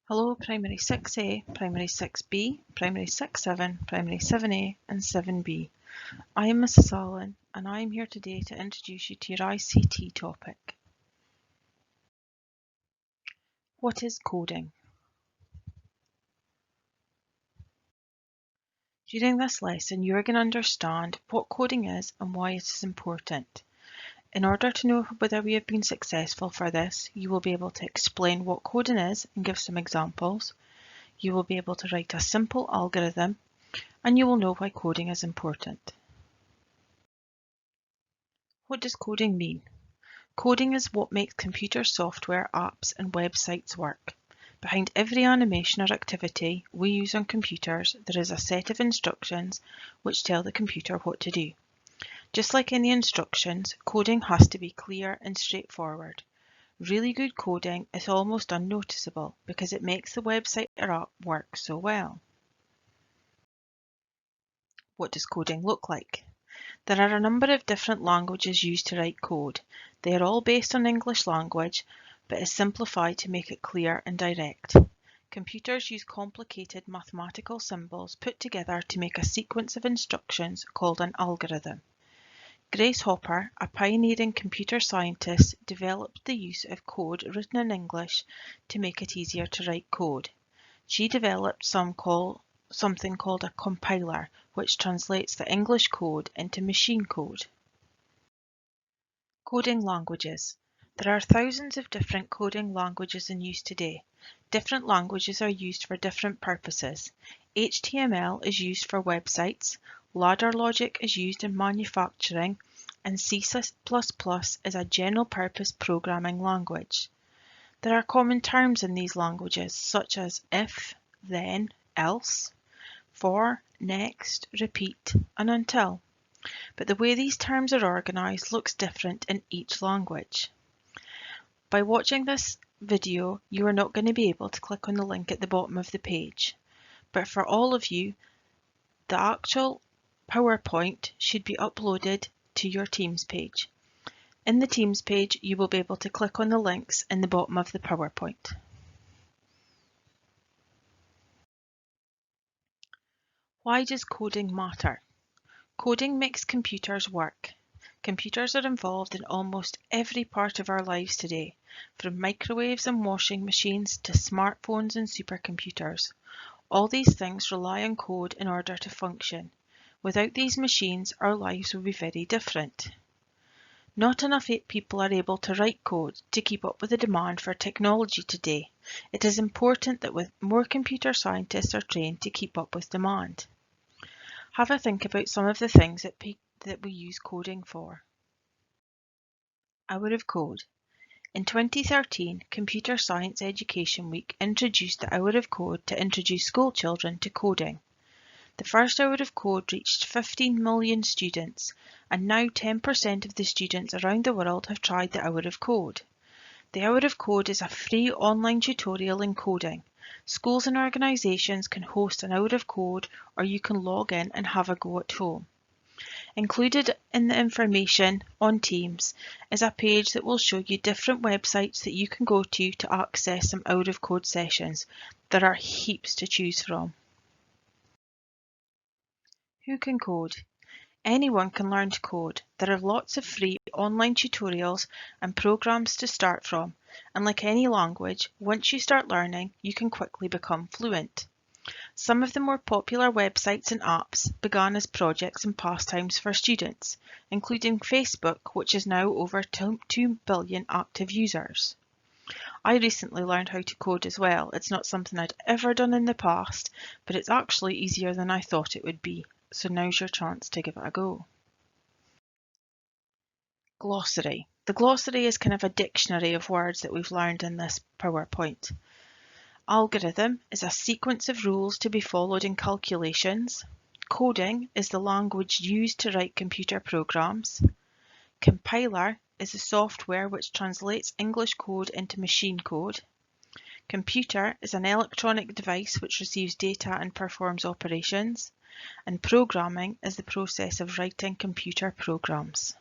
Hello Primary 6A, Primary 6B, Primary 6-7, Primary 7A and 7B. I am Mrs Allen and I am here today to introduce you to your ICT topic. What is coding? During this lesson you are going to understand what coding is and why it is important. In order to know whether we have been successful for this, you will be able to explain what coding is and give some examples. You will be able to write a simple algorithm and you will know why coding is important. What does coding mean? Coding is what makes computer software, apps and websites work. Behind every animation or activity we use on computers, there is a set of instructions which tell the computer what to do. Just like any instructions, coding has to be clear and straightforward. Really good coding is almost unnoticeable because it makes the website or app work so well. What does coding look like? There are a number of different languages used to write code. They are all based on English language, but is simplified to make it clear and direct. Computers use complicated mathematical symbols put together to make a sequence of instructions called an algorithm. Grace Hopper, a pioneering computer scientist, developed the use of code written in English to make it easier to write code. She developed something called a compiler, which translates the English code into machine code. Coding languages. There are thousands of different coding languages in use today. Different languages are used for different purposes. HTML is used for websites, ladder logic is used in manufacturing, and C++ is a general-purpose programming language. There are common terms in these languages such as if, then, else, for, next, repeat, and until. But the way these terms are organised looks different in each language. By watching this video, you are not going to be able to click on the link at the bottom of the page. But for all of you, the actual PowerPoint should be uploaded to your Teams page. In the Teams page, you will be able to click on the links in the bottom of the PowerPoint. Why does coding matter? Coding makes computers work. Computers are involved in almost every part of our lives today, from microwaves and washing machines to smartphones and supercomputers. All these things rely on code in order to function. Without these machines, our lives would be very different. Not enough people are able to write code to keep up with the demand for technology today. It is important that more computer scientists are trained to keep up with demand. Have a think about some of the things that we use coding for. Hour of Code. In 2013, Computer Science Education Week introduced the Hour of Code to introduce school children to coding. The first Hour of Code reached 15 million students, and now 10% of the students around the world have tried the Hour of Code. The Hour of Code is a free online tutorial in coding. Schools and organisations can host an Hour of Code, or you can log in and have a go at home. Included in the information on Teams is a page that will show you different websites that you can go to access some Hour of Code sessions. There are heaps to choose from. Who can code? Anyone can learn to code. There are lots of free online tutorials and programs to start from, and like any language, once you start learning, you can quickly become fluent. Some of the more popular websites and apps began as projects and pastimes for students, including Facebook, which is now over 2 billion active users. I recently learned how to code as well. It's not something I'd ever done in the past, but it's actually easier than I thought it would be. So now's your chance to give it a go. Glossary. The glossary is kind of a dictionary of words that we've learned in this PowerPoint. Algorithm is a sequence of rules to be followed in calculations. Coding is the language used to write computer programs. Compiler is the software which translates English code into machine code. Computer is an electronic device which receives data and performs operations. And programming is the process of writing computer programs.